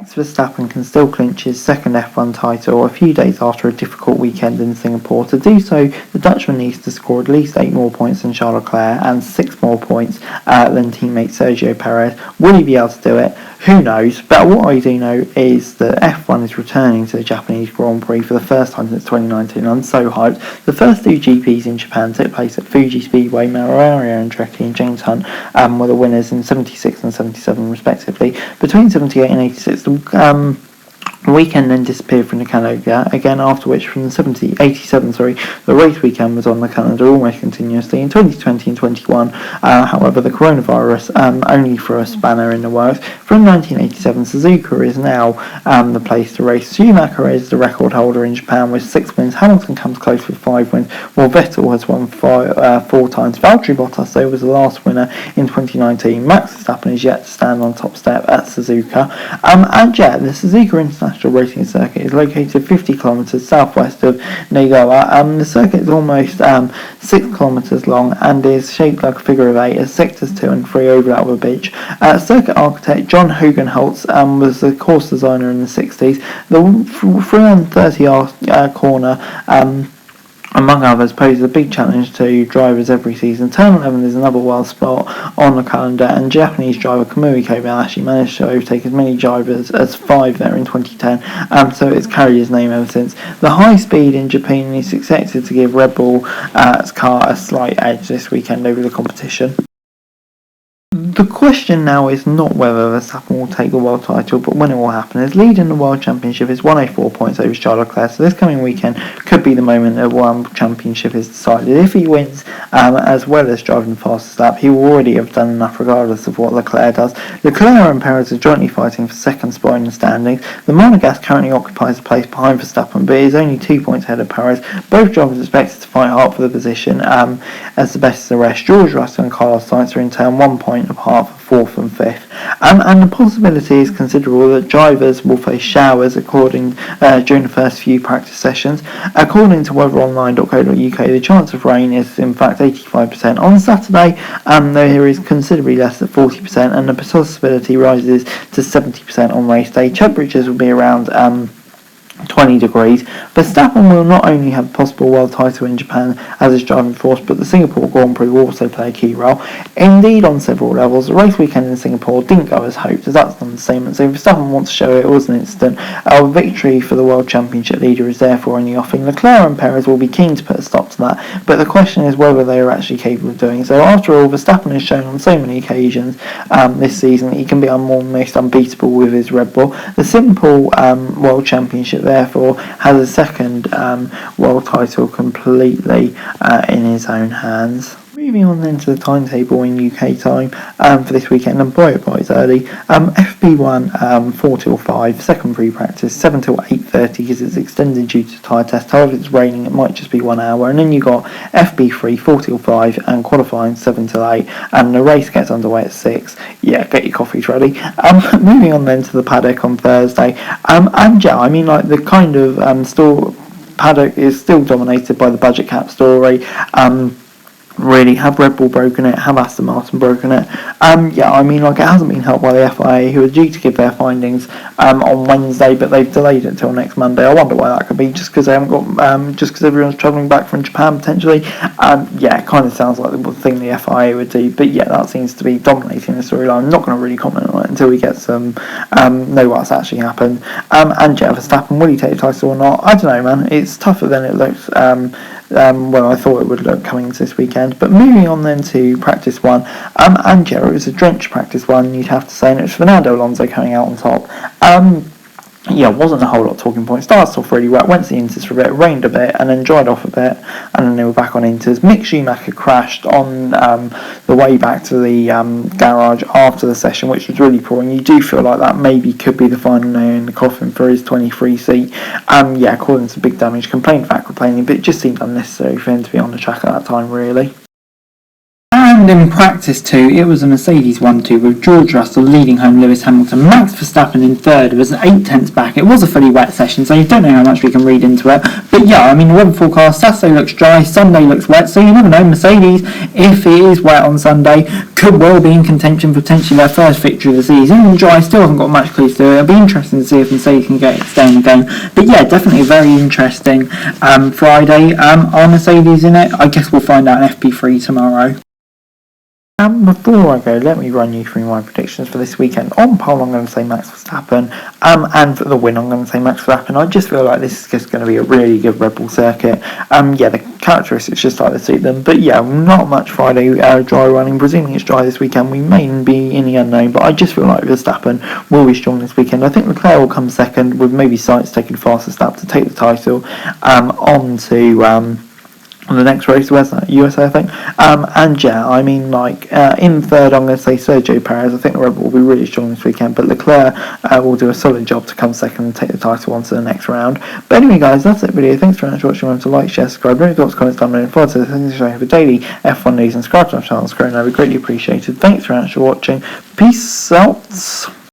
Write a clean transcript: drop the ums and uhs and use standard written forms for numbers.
Max Verstappen can still clinch his second F1 title a few days after a difficult weekend in Singapore. To do so, the Dutchman needs to score at least 8 more points than Charles Leclerc and 6 more points than teammate Sergio Perez. Will he be able to do it? Who knows? But what I do know is that F1 is returning to the Japanese Grand Prix for the first time since 2019. I'm so hyped. The first 2 GPs in Japan took place at Fuji Speedway. Mario Andretti and James Hunt were the winners in 76 and 77 respectively. Between 78 and 86, the weekend then disappeared from the calendar again, after which from the 87, the race weekend was on the calendar almost continuously. In 2020 and 21, however, the coronavirus only threw a spanner in the works. From 1987, Suzuka is now the place to race. Schumacher is the record holder in Japan with 6 wins. Hamilton comes close with 5 wins, while Vettel has won 4 times. Valtteri Bottas, though, was the last winner in 2019. Max Verstappen is yet to stand on top step at Suzuka. And yeah, the Suzuka International Racing Circuit is located 50 kilometres southwest of Nagawa. The circuit is almost 6 kilometres long and is shaped like a figure of 8 as sectors 2 and 3 overlap with a beach. Circuit architect John Hugenholtz was the course designer in the 60s. The 330 corner among others, poses a big challenge to drivers every season. Turn 11 is another wild spot on the calendar, and Japanese driver Kamui Kobayashi managed to overtake as many drivers as 5 there in 2010, so it's carried his name ever since. The high speed in Japan is expected to give Red Bull's car a slight edge this weekend over the competition. The question now is not whether Verstappen will take the world title, but when it will happen. His lead in the World Championship is 104 points over Charles Leclerc, so this coming weekend could be the moment the World Championship is decided. If he wins, as well as driving the fastest lap, he will already have done enough regardless of what Leclerc does. Leclerc and Perez are jointly fighting for second spot in the standings. The Monegasque currently occupies a place behind Verstappen, but is only 2 points ahead of Perez. Both drivers are expected to fight hard for the position, as the best of the rest. George Russell and Carlos Sainz are in turn 1 point apart for 4th and 5th. And the possibility is considerable that drivers will face showers during the first few practice sessions. According to weatheronline.co.uk, the chance of rain is in fact 85%. On Saturday, there is considerably less at 40%, and the possibility rises to 70% on race day. Temperatures will be around 20 degrees. Verstappen will not only have a possible world title in Japan as his driving force, but the Singapore Grand Prix will also play a key role. Indeed, on several levels, the race weekend in Singapore didn't go as hoped, as that's done the same. And so Verstappen wants to show it was an instant. A victory for the World Championship leader is therefore in the offing. Leclerc and Perez will be keen to put a stop to that, but the question is whether they are actually capable of doing so. After all, Verstappen has shown on so many occasions this season that he can be almost unbeatable with his Red Bull. The simple World Championship therefore has a second world title completely in his own hands. Moving on then to the timetable in UK time for this weekend, and boy it's early. FP1 4 till 5, second pre-practice 7 till 8:30 because it's extended due to tyre test. However, if it's raining it might just be 1 hour, and then you got FB3 4 till 5 and qualifying 7 till 8, and the race gets underway at 6. Yeah, get your coffees ready. Moving on then to the paddock on Thursday, and yeah, I mean, like, the kind of paddock is still dominated by the budget cap story. Really, have Red Bull broken it? Have Aston Martin broken it? Yeah, I mean, like, it hasn't been helped by the FIA, who are due to give their findings on Wednesday, but they've delayed it until next Monday. I wonder why that could be, just because they haven't got, just because everyone's travelling back from Japan potentially. Yeah, it kind of sounds like the thing the FIA would do, but yeah, that seems to be dominating the storyline. I'm not going to really comment on it until we get some know what's actually happened. And yeah, Verstappen, will he take the title or not? I don't know, man. It's tougher than it looks. Well, I thought it would look coming into this weekend. But moving on then to practice 1, and yeah, it was a drenched practice 1, you'd have to say, and it was Fernando Alonso coming out on top. Yeah, wasn't a whole lot of talking points. Started off really wet, went to the Inters for a bit, rained a bit, and then dried off a bit, and then they were back on Inters. Mick Schumacher crashed on the way back to the garage after the session, which was really poor, and you do feel like that maybe could be the final nail in the coffin for his 23 seat. Yeah, causing some big damage, complained back complaining, but it just seemed unnecessary for him to be on the track at that time, really. And in practice too, it was a Mercedes 1-2 with George Russell leading home Lewis Hamilton, Max Verstappen in third. It was 8/10 back. It was a fully wet session, so you don't know how much we can read into it. But yeah, I mean, the weather forecast, Saturday looks dry, Sunday looks wet, so you never know. Mercedes, if it is wet on Sunday, could well be in contention for potentially their first victory of the season. And dry still hasn't got much clues to it. It'll be interesting to see if Mercedes can get it stay in the game. But yeah, definitely a very interesting Friday. Are Mercedes in it? I guess we'll find out in FP3 tomorrow. Before I go, let me run you through my predictions for this weekend. On pole, I'm going to say Max Verstappen, and for the win, I'm going to say Max Verstappen. I just feel like this is just going to be a really good Red Bull circuit. Yeah, the characteristics just like to suit them. But yeah, not much Friday dry running. Presuming it's dry this weekend, we may be in the unknown, but I just feel like Verstappen will be strong this weekend. I think Leclerc will come second, with maybe Sainz taking faster step to take the title on to the next race, where's that? USA, I think. And yeah, I mean, like, in third, I'm going to say Sergio Perez. I think the Red Bull will be really strong this weekend, but Leclerc will do a solid job to come second and take the title on to the next round. But anyway, guys, that's it for the video. Thanks very much for watching. Remember to like, share, subscribe, leave thoughts, comments down below, and forward to the show for daily F1 news, and subscribe to my channel on screen. I would greatly appreciated. Thanks very much for watching. Peace out.